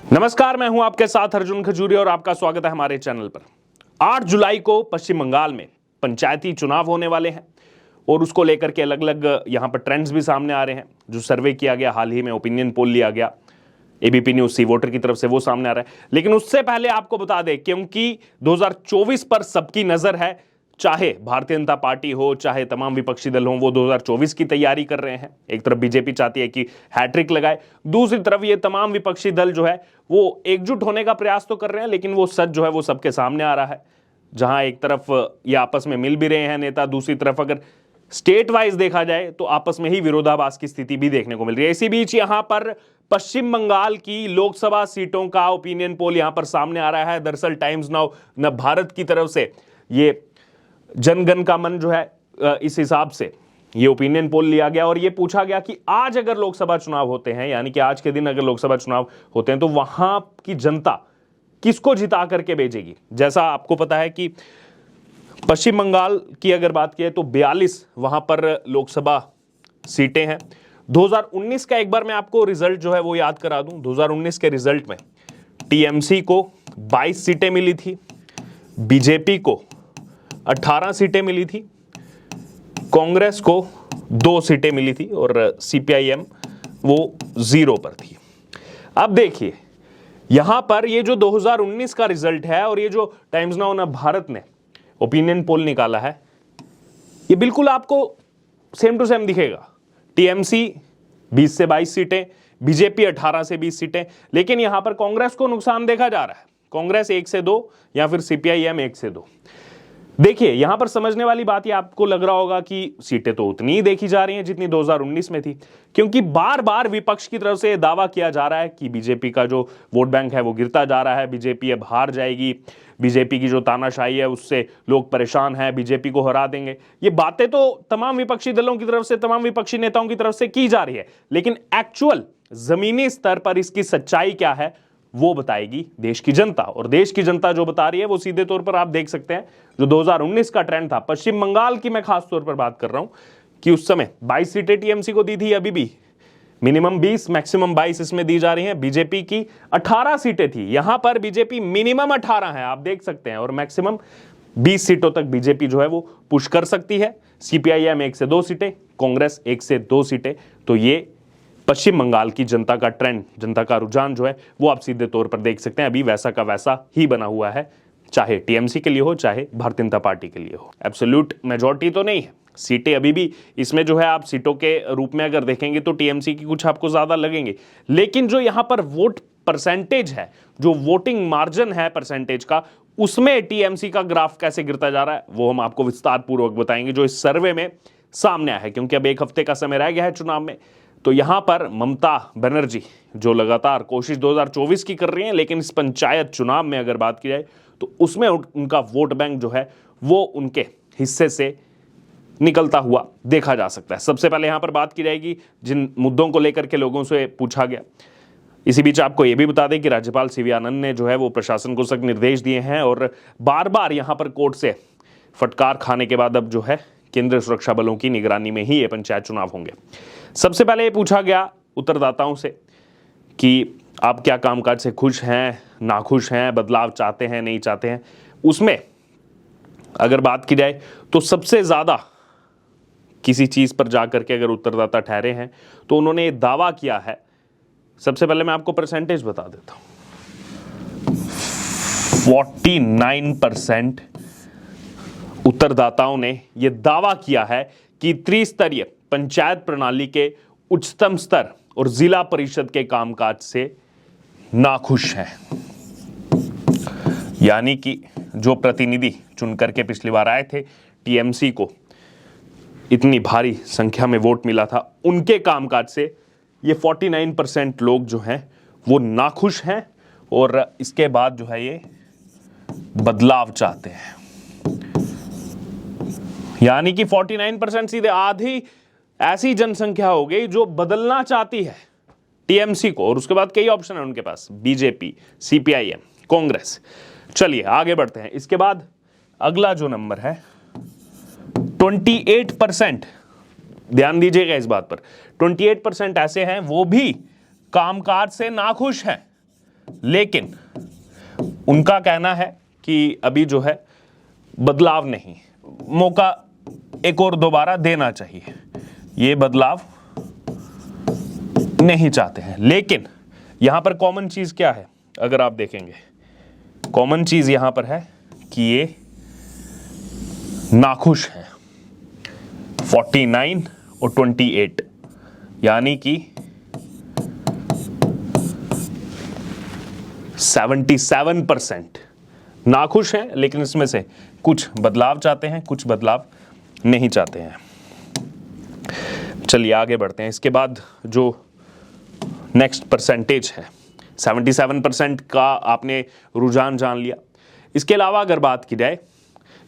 नमस्कार, मैं हूं आपके साथ अर्जुन खजूरिया और आपका स्वागत है हमारे चैनल पर। 8 जुलाई को पश्चिम बंगाल में पंचायती चुनाव होने वाले हैं और उसको लेकर के अलग अलग यहां पर ट्रेंड्स भी सामने आ रहे हैं। जो सर्वे किया गया हाल ही में, ओपिनियन पोल लिया गया एबीपी न्यूज सी वोटर की तरफ से, वो सामने आ रहा है। लेकिन उससे पहले आपको बता दें, क्योंकि 2024 पर सबकी नजर है, चाहे भारतीय जनता पार्टी हो, चाहे तमाम विपक्षी दल हो, वो 2024 की तैयारी कर रहे हैं। एक तरफ बीजेपी चाहती है कि हैट्रिक लगाए, दूसरी तरफ ये तमाम विपक्षी दल जो है वो एकजुट होने का प्रयास तो कर रहे हैं, लेकिन वो सच जो है वो सबके सामने आ रहा है। जहां एक तरफ ये आपस में मिल भी रहे हैं नेता, दूसरी तरफ अगर स्टेट वाइज देखा जाए तो आपस में ही विरोधाभास की स्थिति भी देखने को मिल रही है। इसी बीच यहां पर पश्चिम बंगाल की लोकसभा सीटों का ओपिनियन पोल यहां पर सामने आ रहा है। दरअसल टाइम्स नाउ न भारत की तरफ से ये जनगण का मन जो है इस हिसाब से ये ओपिनियन पोल लिया गया और ये पूछा गया कि आज अगर लोकसभा चुनाव होते हैं, यानी कि आज के दिन अगर लोकसभा चुनाव होते हैं, तो वहां की जनता किसको जिता करके भेजेगी। जैसा आपको पता है कि पश्चिम बंगाल की अगर बात की तो 42 वहां पर लोकसभा सीटें हैं। 2019 का एक बार मैं आपको रिजल्ट जो है वो याद करा दूं। 2019 के रिजल्ट में टीएमसी को 22 सीटें मिली थी, बीजेपी को 18 सीटें मिली थी, कांग्रेस को 2 सीटें मिली थी और सीपीआईएम वो 0 पर थी। अब देखिए यहां पर ये जो 2019 का रिजल्ट है और ये जो टाइम्स नाउ ना भारत ने ओपिनियन पोल निकाला है, ये बिल्कुल आपको सेम टू सेम दिखेगा। टीएमसी 20 से 22 सीटें, बीजेपी 18 से 20 सीटें, लेकिन यहां पर कांग्रेस को नुकसान देखा जा रहा है। कांग्रेस 1 से 2 या फिर सीपीआईएम 1 से 2। देखिए यहां पर समझने वाली बात, ये आपको लग रहा होगा कि सीटें तो उतनी ही देखी जा रही हैं जितनी 2019 में थी, क्योंकि बार बार विपक्ष की तरफ से दावा किया जा रहा है कि बीजेपी का जो वोट बैंक है वो गिरता जा रहा है, बीजेपी अब हार जाएगी, बीजेपी की जो तानाशाही है उससे लोग परेशान हैं, बीजेपी को हरा देंगे। ये बातें तो तमाम विपक्षी दलों की तरफ से, तमाम विपक्षी नेताओं की तरफ से की जा रही है, लेकिन एक्चुअल जमीनी स्तर पर इसकी सच्चाई क्या है वो बताएगी देश की जनता। और देश की जनता जो बता रही है वो सीधे तौर पर आप देख सकते हैं। जो 2019 का ट्रेंड था, पश्चिम बंगाल की मैं खास तौर पर बात कर रहा हूं कि उस समय 22 सीटें टीएमसी को दी थी, अभी भी मिनिमम 20 मैक्सिमम 22 इसमें दी जा रही हैं। बीजेपी की 18 सीटें थी, यहां पर बीजेपी मिनिमम 18 है, आप देख सकते हैं, और मैक्सिमम 20 सीटों तक बीजेपी जो है वो पुश कर सकती है। सीपीआईएम 1 से 2 सीटें, कांग्रेस 1 से 2 सीटें। तो ये पश्चिम बंगाल की जनता का ट्रेंड, जनता का रुझान जो है वो आप सीधे तौर पर देख सकते हैं। अभी वैसा का वैसा ही बना हुआ है, चाहे टीएमसी के लिए हो, चाहे भारतीय जनता पार्टी के लिए हो। एब्सोल्यूट मेजॉरिटी तो नहीं है, सीटें अभी भी इसमें जो है आप सीटों के रूप में अगर देखेंगे तो टीएमसी की कुछ आपको ज्यादा लगेंगे, लेकिन जो यहां पर वोट परसेंटेज है, जो वोटिंग मार्जिन है परसेंटेज का, उसमें टीएमसी का ग्राफ कैसे गिरता जा रहा है वो हम आपको विस्तार पूर्वक बताएंगे, जो इस सर्वे में सामने आया है। क्योंकि अब 1 हफ्ते का समय रह गया है चुनाव में, तो यहां पर ममता बनर्जी जो लगातार कोशिश 2024 की कर रही हैं, लेकिन इस पंचायत चुनाव में अगर बात की जाए तो उसमें उनका वोट बैंक जो है वो उनके हिस्से से निकलता हुआ देखा जा सकता है। सबसे पहले यहां पर बात की जाएगी जिन मुद्दों को लेकर के लोगों से पूछा गया। इसी बीच आपको यह भी बता दें कि राज्यपाल सीवी आनंद ने जो है वो प्रशासन को सख्त निर्देश दिए हैं और बार बार यहां पर कोर्ट से फटकार खाने के बाद अब जो है केंद्रीय सुरक्षा बलों की निगरानी में ही ये पंचायत चुनाव होंगे। सबसे पहले ये पूछा गया उत्तरदाताओं से कि आप क्या कामकाज से खुश हैं, नाखुश हैं, बदलाव चाहते हैं, नहीं चाहते हैं। उसमें अगर बात की जाए तो सबसे ज्यादा किसी चीज पर जाकर के अगर उत्तरदाता ठहरे हैं तो उन्होंने दावा किया है। सबसे पहले मैं आपको परसेंटेज बता देता हूं। 49% उत्तरदाताओं ने यह दावा किया है कि त्रिस्तरीय पंचायत प्रणाली के उच्चतम स्तर और जिला परिषद के कामकाज से नाखुश हैं। यानी कि जो प्रतिनिधि चुन करके पिछली बार आए थे, टीएमसी को इतनी भारी संख्या में वोट मिला था, उनके कामकाज से ये 49% लोग जो हैं वो नाखुश हैं और इसके बाद जो है ये बदलाव चाहते हैं। यानी कि 49% सीधे आधी ऐसी जनसंख्या हो गई जो बदलना चाहती है टीएमसी को, और उसके बाद कई ऑप्शन है उनके पास, बीजेपी, सीपीआईएम, कांग्रेस। चलिए आगे बढ़ते हैं। इसके बाद अगला जो नंबर है 28%, ध्यान दीजिएगा इस बात पर, 28% ऐसे हैं वो भी कामकाज से नाखुश हैं। लेकिन उनका कहना है कि अभी जो है बदलाव नहीं, मौका एक और दोबारा देना चाहिए, ये बदलाव नहीं चाहते हैं। लेकिन यहां पर कॉमन चीज क्या है, अगर आप देखेंगे कॉमन चीज यहां पर है कि ये नाखुश हैं 49 और 28, यानी कि 77% नाखुश हैं, लेकिन इसमें से कुछ बदलाव चाहते हैं, कुछ बदलाव नहीं चाहते हैं। चलिए आगे बढ़ते हैं। इसके बाद जो नेक्स्ट परसेंटेज है 77% का आपने रुझान जान लिया। इसके अलावा अगर बात की जाए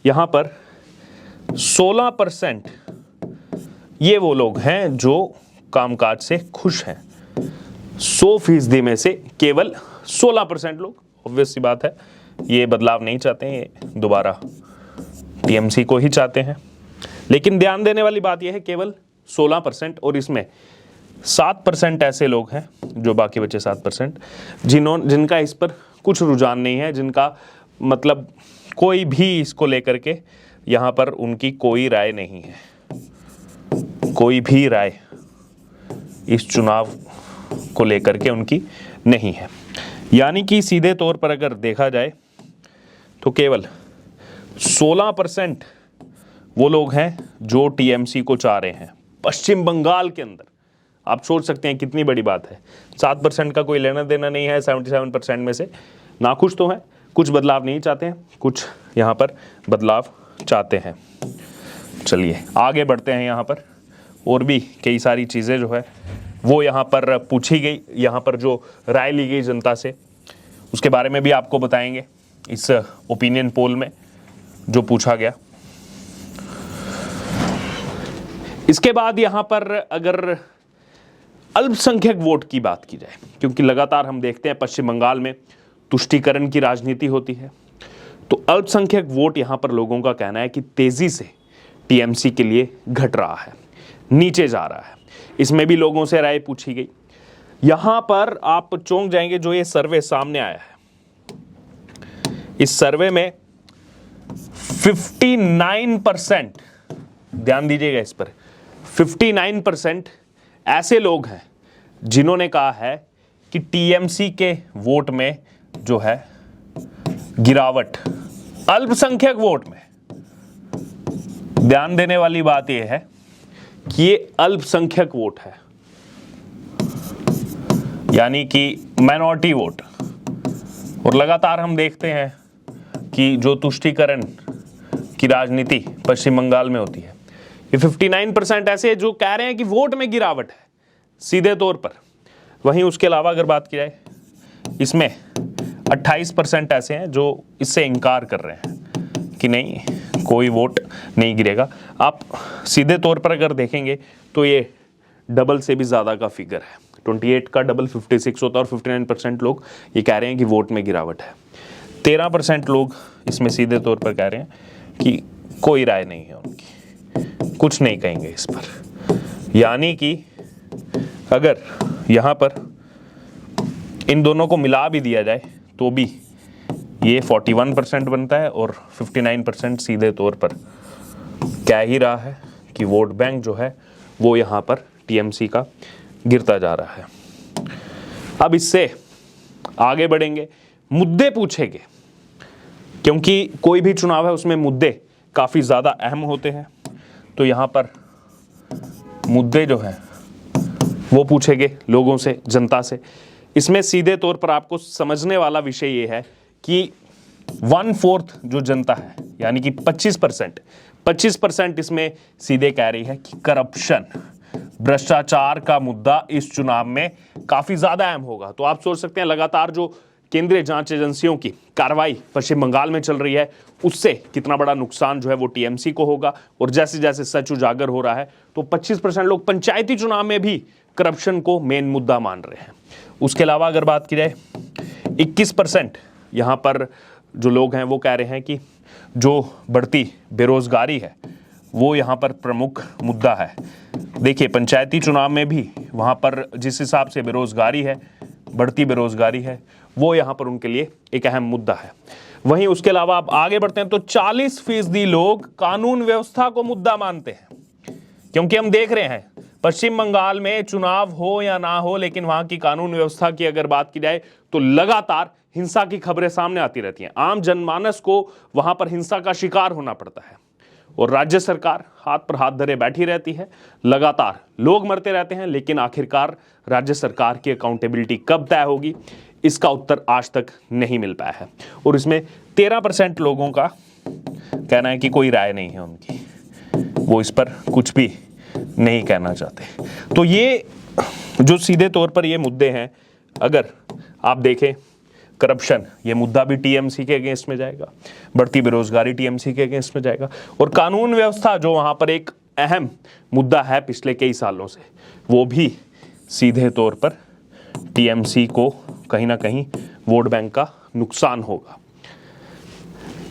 यहां पर 16% ये वो लोग हैं जो कामकाज से खुश हैं। 100% में से केवल 16% लोग, ऑब्वियस सी बात है, ये बदलाव नहीं चाहते हैं, ये दोबारा टीएमसी को ही चाहते हैं। लेकिन ध्यान देने वाली बात यह है केवल 16%, और इसमें 7% ऐसे लोग हैं, जो बाकी बचे 7%, जिनका इस पर कुछ रुझान नहीं है, जिनका मतलब कोई भी इसको लेकर के यहाँ पर उनकी कोई राय नहीं है, कोई भी राय इस चुनाव को लेकर के उनकी नहीं है। यानी कि सीधे तौर पर अगर देखा जाए तो केवल 16% वो लोग हैं जो टीएमसी को चाह रहे हैं पश्चिम बंगाल के अंदर। आप सोच सकते हैं कितनी बड़ी बात है। 7% का कोई लेना देना नहीं है 77% में से। नाखुश तो हैं, कुछ बदलाव नहीं चाहते हैं, कुछ यहाँ पर बदलाव चाहते हैं। चलिए आगे बढ़ते हैं। यहाँ पर और भी कई सारी चीज़ें जो है वो यहाँ पर पूछी गई, यहाँ पर जो राय ली गई जनता से, उसके बारे में भी आपको बताएंगे इस ओपिनियन पोल में जो पूछा गया। इसके बाद यहाँ पर अगर अल्पसंख्यक वोट की बात की जाए, क्योंकि लगातार हम देखते हैं पश्चिम बंगाल में तुष्टीकरण की राजनीति होती है, तो अल्पसंख्यक वोट यहाँ पर लोगों का कहना है कि तेजी से टीएमसी के लिए घट रहा है, नीचे जा रहा है। इसमें भी लोगों से राय पूछी गई। यहां पर आप चौंक जाएंगे, जो ये सर्वे सामने आया है, इस सर्वे में 59%, ध्यान दीजिएगा इस पर, 59% ऐसे लोग हैं जिन्होंने कहा है कि टीएमसी के वोट में जो है गिरावट, अल्पसंख्यक वोट में। ध्यान देने वाली बात यह है कि ये अल्पसंख्यक वोट है, यानी कि माइनॉरिटी वोट। और लगातार हम देखते हैं कि जो तुष्टीकरण की राजनीति पश्चिम बंगाल में होती है, ये 59% ऐसे जो कह रहे हैं कि वोट में गिरावट है सीधे तौर पर। वहीं उसके अलावा अगर बात की जाए, इसमें 28% ऐसे हैं जो इससे इनकार कर रहे हैं कि नहीं, कोई वोट नहीं गिरेगा। आप सीधे तौर पर अगर देखेंगे तो ये डबल से भी ज़्यादा का फिगर है। 28 का डबल 56 होता है, और 59% लोग ये कह रहे हैं कि वोट में गिरावट है। 13% लोग इसमें सीधे तौर पर कह रहे हैं कि कोई राय नहीं है उनकी, कुछ नहीं कहेंगे इस पर। यानी कि अगर यहाँ पर इन दोनों को मिला भी दिया जाए तो भी ये 41% बनता है, और 59% सीधे तौर पर कह ही रहा है कि वोट बैंक जो है वो यहाँ पर टीएमसी का गिरता जा रहा है। अब इससे आगे बढ़ेंगे, मुद्दे पूछेंगे, क्योंकि कोई भी चुनाव है उसमें मुद्दे काफ़ी ज़्यादा अहम होते हैं। तो यहाँ पर मुद्दे जो हैं वो पूछेंगे लोगों से, जनता से। इसमें सीधे तौर पर आपको समझने वाला विषय ये है कि 1/4 जो जनता है, यानी कि 25% इसमें सीधे कह रही है कि करप्शन, भ्रष्टाचार का मुद्दा इस चुनाव में काफी ज्यादा अहम होगा। तो आप सोच सकते हैं लगातार जो केंद्रीय जांच एजेंसियों की कार्रवाई पश्चिम बंगाल में चल रही है, उससे कितना बड़ा नुकसान जो है वो टीएमसी को होगा। और जैसे जैसे सच उजागर हो रहा है तो 25% लोग पंचायती चुनाव में भी करप्शन को मेन मुद्दा मान रहे हैं। उसके अलावा अगर बात की जाए, 21% यहाँ पर जो लोग हैं वो कह रहे हैं कि जो बढ़ती बेरोजगारी है वो यहाँ पर प्रमुख मुद्दा है। देखिए पंचायती चुनाव में भी वहाँ पर जिस हिसाब से बेरोजगारी है बढ़ती बेरोजगारी है, वो यहाँ पर उनके लिए एक अहम मुद्दा है। वहीं उसके अलावा आप आगे बढ़ते हैं तो 40% लोग कानून व्यवस्था को मुद्दा मानते हैं, क्योंकि हम देख रहे हैं पश्चिम बंगाल में चुनाव हो या ना हो, लेकिन वहां की कानून व्यवस्था की अगर बात की जाए तो लगातार हिंसा की खबरें सामने आती रहती हैं। आम जनमानस को वहां पर हिंसा का शिकार होना पड़ता है और राज्य सरकार हाथ पर हाथ धरे बैठी रहती है। लगातार लोग मरते रहते हैं, लेकिन आखिरकार राज्य सरकार की अकाउंटेबिलिटी कब तय होगी, इसका उत्तर आज तक नहीं मिल पाया है। और इसमें 13% लोगों का कहना है कि कोई राय नहीं है उनकी, वो इस पर कुछ भी नहीं कहना चाहते। तो ये जो सीधे तौर पर ये मुद्दे हैं, अगर आप देखें करप्शन, ये मुद्दा भी टीएमसी के अगेंस्ट में जाएगा, बढ़ती बेरोजगारी टीएमसी के अगेंस्ट में जाएगा, और कानून व्यवस्था जो वहां पर एक अहम मुद्दा है पिछले कई सालों से, वो भी सीधे तौर पर टीएमसी को कहीं ना कहीं वोट बैंक का नुकसान होगा।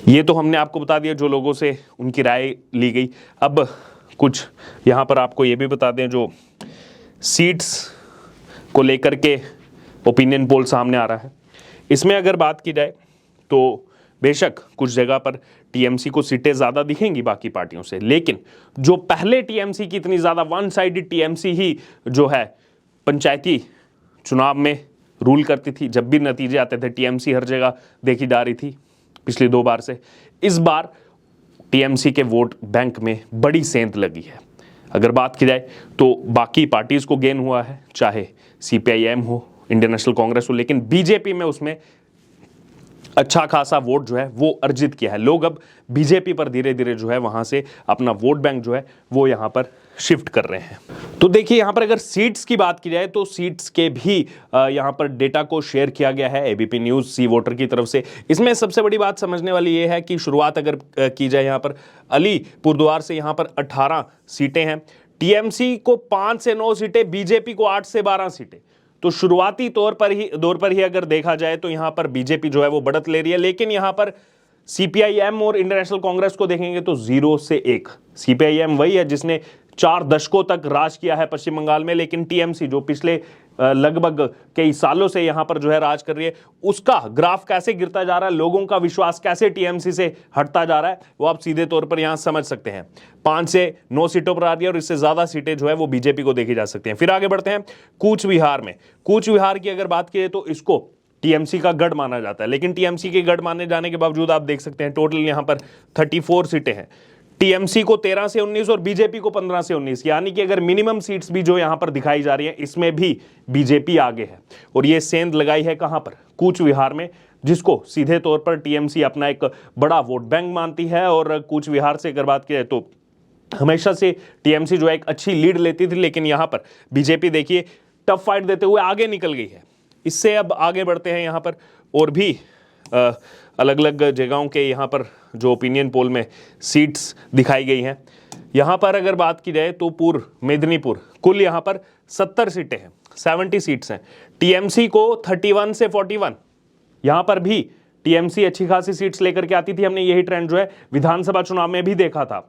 ये तो हमने आपको बता दिया जो लोगों से उनकी राय ली गई। अब कुछ यहाँ पर आपको ये भी बता दें, जो सीट्स को लेकर के ओपिनियन पोल सामने आ रहा है, इसमें अगर बात की जाए तो बेशक कुछ जगह पर टीएमसी को सीटें ज़्यादा दिखेंगी बाकी पार्टियों से, लेकिन जो पहले टीएमसी की इतनी ज़्यादा वन साइडेड टीएमसी ही जो है पंचायती चुनाव में रूल करती थी, जब भी नतीजे आते थे टीएमसी हर जगह देखी जा रही थी पिछली 2 बार से, इस बार टीएमसी के वोट बैंक में बड़ी सेंध लगी है। अगर बात की जाए तो बाकी पार्टीज को गेन हुआ है, चाहे सीपीआईएम हो, इंडियन नेशनल कांग्रेस हो, लेकिन बीजेपी में उसमें अच्छा खासा वोट जो है वो अर्जित किया है। लोग अब बीजेपी पर धीरे धीरे जो है वहां से अपना वोट बैंक जो है वो यहां पर शिफ्ट कर रहे हैं। तो देखिए यहां पर अगर सीट्स की बात की जाए तो सीट्स के भी यहां पर डेटा को शेयर किया गया है एबीपी न्यूज सी वोटर की तरफ से। इसमें सबसे बड़ी बात समझने वाली ये है कि शुरुआत अगर की जाए यहां पर अलीपुरद्वार से, यहां पर 18 सीटें हैं, टीएमसी को 5 से 9 सीटें, बीजेपी को 8 से 12 सीटें। तो शुरुआती दौर पर ही अगर देखा जाए तो यहां पर बीजेपी जो है वो बढ़त ले रही है, लेकिन यहां पर सीपीआईएम और इंडियन नेशनल कांग्रेस को देखेंगे तो 0 से 1। सीपीआईएम वही है जिसने 4 दशकों तक राज किया है पश्चिम बंगाल में, लेकिन टीएमसी जो पिछले लगभग कई सालों से यहां पर जो है राज कर रही है, उसका ग्राफ कैसे गिरता जा रहा है, लोगों का विश्वास कैसे टीएमसी से हटता जा रहा है, वो आप सीधे तौर पर यहां समझ सकते हैं। 5 से 9 सीटों पर आ रही है और इससे ज्यादा सीटें जो है वो बीजेपी को देखी जा सकती हैं। फिर आगे बढ़ते हैं कूच विहार में। कूच विहार की अगर बात की तो इसको टीएमसी का गढ़ माना जाता है, लेकिन टीएमसी के गढ़ माने जाने के बावजूद आप देख सकते हैं टोटल यहां पर 34 सीटें हैं। टीएमसी को 13 से 19 और बीजेपी को 15 से 19, यानी कि अगर मिनिमम सीट्स भी जो यहां पर दिखाई जा रही हैं, इसमें भी बीजेपी आगे है। और ये सेंध लगाई है कहां पर? कूच विहार में, जिसको सीधे तौर पर टीएमसी अपना एक बड़ा वोट बैंक मानती है। और कूच विहार से अगर बात की जाए तो हमेशा से टीएमसी जो है एक अच्छी लीड लेती थी, लेकिन यहां पर बीजेपी देखिए टफ फाइट देते हुए आगे निकल गई है। इससे अब आगे बढ़ते हैं यहां पर और भी अलग अलग जगहों के यहां पर जो ओपिनियन पोल में सीट्स दिखाई गई हैं। यहां पर अगर बात की जाए तो पूर्व मेदिनीपुर, कुल यहां पर 70 सीटें हैं, 70 सीट्स हैं। टीएमसी को 31 से 41, यहां पर भी टीएमसी अच्छी खासी सीट्स लेकर के आती थी। हमने यही ट्रेंड जो है विधानसभा चुनाव में भी देखा था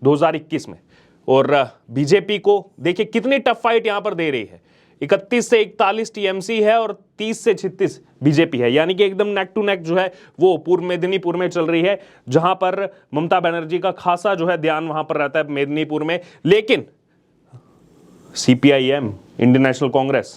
2021 में। और बीजेपी को देखिए कितनी टफ फाइट यहां पर दे रही है। 31 से 41 टीएमसी है और 30 से 36 बीजेपी है, यानी कि एकदम नेक टू नेक जो है वो पूर्व मेदिनीपुर में चल रही है, जहां पर ममता बनर्जी का खासा जो है ध्यान वहां पर रहता है मेदिनीपुर में। लेकिन CPIM, Indian national Congress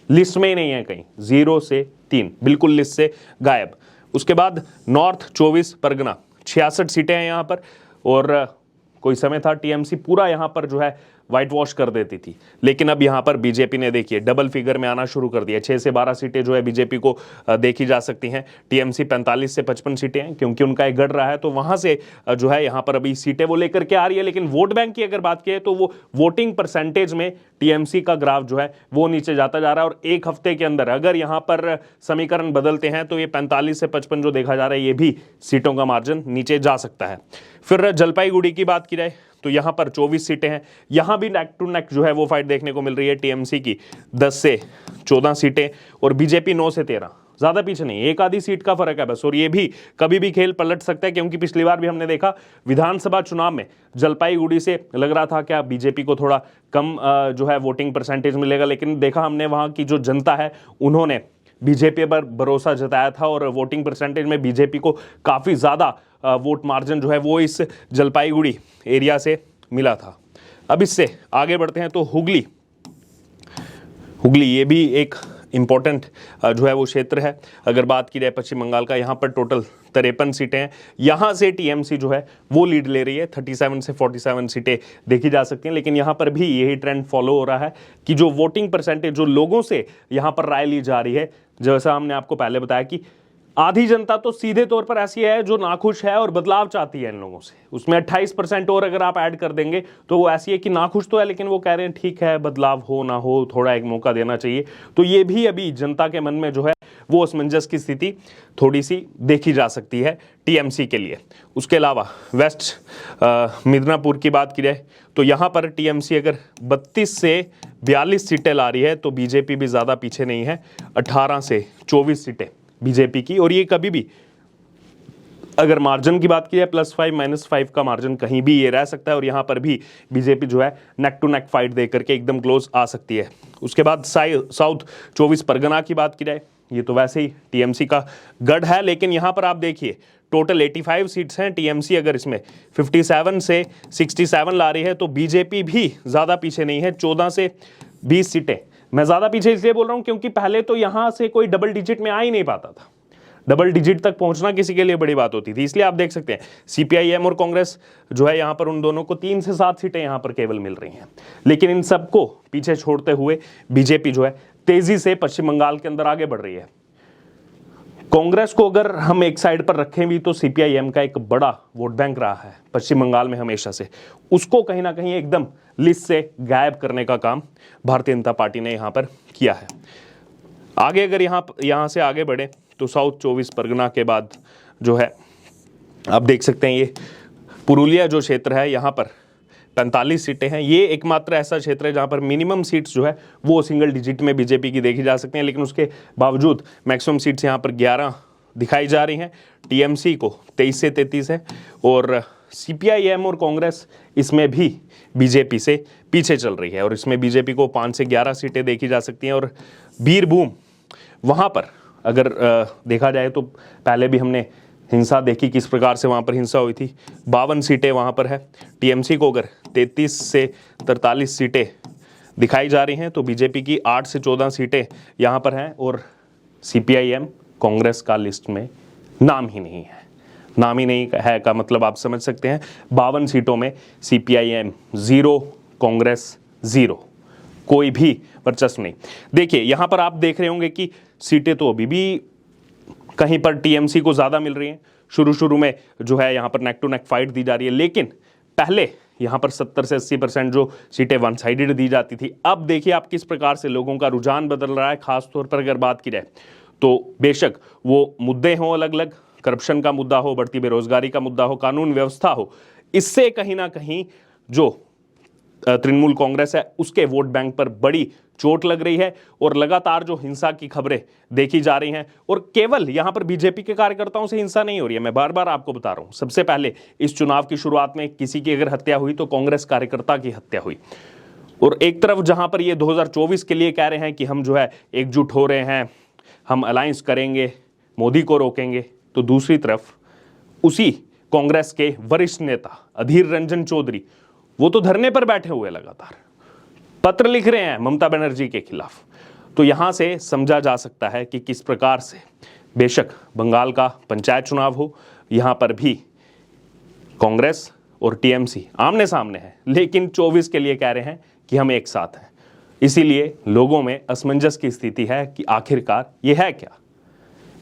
list में ही नहीं है कहीं, 0 से 3 बिल्कुल लिस्ट से गायब। उसके बाद नॉर्थ 24 परगना 66 सीटें हैं यहां पर। और कोई समय था टीएमसी पूरा यहां पर जो है व्हाइट वॉश कर देती थी, लेकिन अब यहां पर बीजेपी ने देखिए डबल फिगर में आना शुरू कर दिया। 6 से 12 सीटें जो है बीजेपी को देखी जा सकती हैं। टीएमसी 45 से 55 सीटें हैं, क्योंकि उनका एक गढ़ रहा है, तो वहां से जो है यहां पर अभी सीटें वो लेकर के आ रही है। लेकिन वोट बैंक की अगर बात की तो वो वोटिंग परसेंटेज में टीएमसी का ग्राफ जो है वो नीचे जाता जा रहा है। और एक हफ्ते के अंदर अगर यहां पर समीकरण बदलते हैं तो ये 45 से 55 जो देखा जा रहा है, ये भी सीटों का मार्जिन नीचे जा सकता है। फिर जलपाईगुड़ी की बात की जाए तो यहां पर 24 सीटें हैं, यहां भी नेक टू नेक जो है वो फाइट देखने को मिल रही है। टीएमसी की 10 से 14 सीटें और बीजेपी 9 से 13, ज्यादा पीछे नहीं, एक आधी सीट का फर्क है बस। और ये भी कभी भी खेल पलट सकता है, क्योंकि पिछली बार भी हमने देखा विधानसभा चुनाव में जलपाईगुड़ी से लग रहा था क्या बीजेपी को थोड़ा कम जो है वोटिंग परसेंटेज मिलेगा, लेकिन देखा हमने वहां की जो जनता है उन्होंने बीजेपी पर भरोसा जताया था और वोटिंग परसेंटेज में बीजेपी को काफ़ी ज़्यादा वोट मार्जिन जो है वो इस जलपाईगुड़ी एरिया से मिला था। अब इससे आगे बढ़ते हैं तो हुगली ये भी एक इम्पॉर्टेंट जो है वो क्षेत्र है। अगर बात की जाए पश्चिम बंगाल का, यहाँ पर टोटल 53 सीटें हैं। यहाँ से टीएमसी जो है वो लीड ले रही है, 37 से 47 सीटें देखी जा सकती हैं। लेकिन यहाँ पर भी यही ट्रेंड फॉलो हो रहा है कि जो वोटिंग परसेंटेज, जो लोगों से यहाँ पर राय ली जा रही है, जैसा हमने आपको पहले बताया कि आधी जनता तो सीधे तौर पर ऐसी है जो नाखुश है और बदलाव चाहती है इन लोगों से। उसमें 28% और अगर आप ऐड कर देंगे तो वो ऐसी है कि नाखुश तो है लेकिन वो कह रहे हैं ठीक है, बदलाव हो ना हो, थोड़ा एक मौका देना चाहिए। तो ये भी अभी जनता के मन में जो है वो असमंजस की स्थिति थोड़ी सी देखी जा सकती है टीएमसी के लिए। उसके अलावा वेस्ट मिदनापुर की बात की जाए तो यहाँ पर टीएमसी अगर 32 से 42 सीटें ला रही है तो बीजेपी भी ज़्यादा पीछे नहीं है, 18 से 24 सीटें बीजेपी की। और ये कभी भी अगर मार्जिन की बात की जाए +5 -5 का मार्जिन कहीं भी ये रह सकता है और यहाँ पर भी बीजेपी जो है नेक टू नेक फाइट दे करके एकदम क्लोज आ सकती है। उसके बाद साउथ 24 परगना की बात की जाए, ये तो वैसे ही टीएमसी का गढ़ है, लेकिन यहाँ पर आप देखिए टोटल 85 सीट्स हैं। टीएमसी अगर इसमें 57 से 67 ला रही है तो बीजेपी भी ज़्यादा पीछे नहीं है, 14 से 20 सीटें। मैं ज़्यादा पीछे इसलिए बोल रहा हूं क्योंकि पहले तो यहां से कोई डबल डिजिट में आ ही नहीं पाता था। डबल डिजिट तक पहुंचना किसी के लिए बड़ी बात होती थी। इसलिए आप देख सकते हैं सीपीआईएम और कांग्रेस जो है यहां पर उन दोनों को 3 से 7 सीटें यहां पर केवल मिल रही हैं। लेकिन इन सबको पीछे छोड़ते हुए बीजेपी जो है तेजी से पश्चिम बंगाल के अंदर आगे बढ़ रही है। कांग्रेस को अगर हम एक साइड पर रखें भी तो सीपीआईएम का एक बड़ा वोट बैंक रहा है पश्चिम बंगाल में हमेशा से, उसको कहीं ना कहीं एकदम लिस्ट से गायब करने का काम भारतीय जनता पार्टी ने यहां पर किया है। आगे अगर यहां से आगे बढ़े तो साउथ 24 परगना के बाद जो है आप देख सकते हैं ये पुरुलिया जो क्षेत्र है, यहाँ पर 45 सीटें हैं। ये एकमात्र ऐसा क्षेत्र है जहां पर मिनिमम सीट्स जो है वो सिंगल डिजिट में बीजेपी की देखी जा सकती हैं, लेकिन उसके बावजूद मैक्सिमम सीट्स यहाँ पर 11 दिखाई जा रही हैं। टीएमसी को 23 से 33 है और सीपीआईएम और कांग्रेस इसमें भी बीजेपी से पीछे चल रही है और इसमें बीजेपी को 5 से 11 सीटें देखी जा सकती हैं। और बीरभूम वहाँ पर अगर देखा जाए तो पहले भी हमने हिंसा देखी किस प्रकार से वहाँ पर हिंसा हुई थी, 52 सीटें वहाँ पर है। टीएमसी को अगर 33 से 43 सीटें दिखाई जा रही हैं तो बीजेपी की 8 से 14 सीटें यहाँ पर हैं और सीपीआईएम कांग्रेस का लिस्ट में नाम ही नहीं है। नाम ही नहीं है का मतलब आप समझ सकते हैं, 52 सीटों में सीपीआईएम 0, कांग्रेस 0, कोई भी वर्चस्व नहीं। देखिए यहाँ पर आप देख रहे होंगे कि सीटें तो अभी भी कहीं पर टीएमसी को ज़्यादा मिल रही हैं। शुरू में जो है यहाँ पर नेक टू नेक फाइट दी जा रही है, लेकिन पहले यहाँ पर 70 से 80% जो सीटें वन साइडेड दी जाती थी। अब देखिए आप किस प्रकार से लोगों का रुझान बदल रहा है। खासतौर पर अगर बात की जाए तो बेशक वो मुद्दे हों अलग अलग, करप्शन का मुद्दा हो, बढ़ती बेरोजगारी का मुद्दा हो, कानून व्यवस्था हो, इससे कहीं ना कहीं जो तृणमूल कांग्रेस है उसके वोट बैंक पर बड़ी चोट लग रही है और लगातार जो हिंसा की खबरें देखी जा रही हैं। और केवल यहां पर बीजेपी के कार्यकर्ताओं से हिंसा नहीं हो रही है, मैं बार बार आपको बता रहा हूं। सबसे पहले इस चुनाव की शुरुआत में किसी की अगर हत्या हुई तो कांग्रेस कार्यकर्ता की हत्या हुई। और एक तरफ जहां पर ये 2024 के लिए कह रहे हैं कि हम जो है एकजुट हो रहे हैं, हम अलायंस करेंगे, मोदी को रोकेंगे, तो दूसरी तरफ उसी कांग्रेस के वरिष्ठ नेता अधीर रंजन चौधरी वो तो धरने पर बैठे हुए लगातार पत्र लिख रहे हैं ममता बनर्जी के खिलाफ। तो यहां से समझा जा सकता है कि किस प्रकार से बेशक बंगाल का पंचायत चुनाव हो, यहां पर भी कांग्रेस और टीएमसी आमने सामने है, लेकिन 24 के लिए कह रहे हैं कि हम एक साथ हैं। इसीलिए लोगों में असमंजस की स्थिति है कि आखिरकार ये है क्या।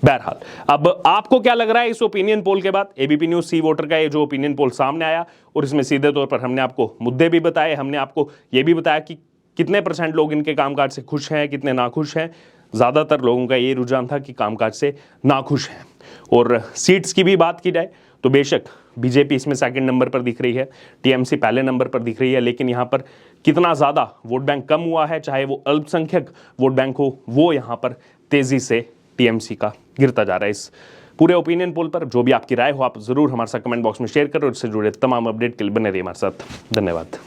बहरहाल अब आपको क्या लग रहा है इस ओपिनियन पोल के बाद? एबीपी न्यूज सी वोटर का ये जो ओपिनियन पोल सामने आया और इसमें सीधे तौर पर हमने आपको मुद्दे भी बताए, हमने आपको ये भी बताया कि कितने % लोग इनके कामकाज से खुश हैं, कितने नाखुश हैं। ज़्यादातर लोगों का ये रुझान था कि कामकाज से नाखुश हैं। और सीट्स की भी बात की जाए तो बेशक बीजेपी इसमें सेकंड नंबर पर दिख रही है, टीएमसी पहले नंबर पर दिख रही है, लेकिन यहाँ पर कितना ज़्यादा वोट बैंक कम हुआ है, चाहे वो अल्पसंख्यक वोट बैंक हो, वो यहाँ पर तेज़ी से टीएमसी का गिरता जा रहा है। इस पूरे ओपिनियन पोल पर जो भी आपकी राय हो आप जरूर हमारे साथ कमेंट बॉक्स में शेयर करो। इससे जुड़े तमाम अपडेट के लिए बने रहिए हमारे साथ। धन्यवाद।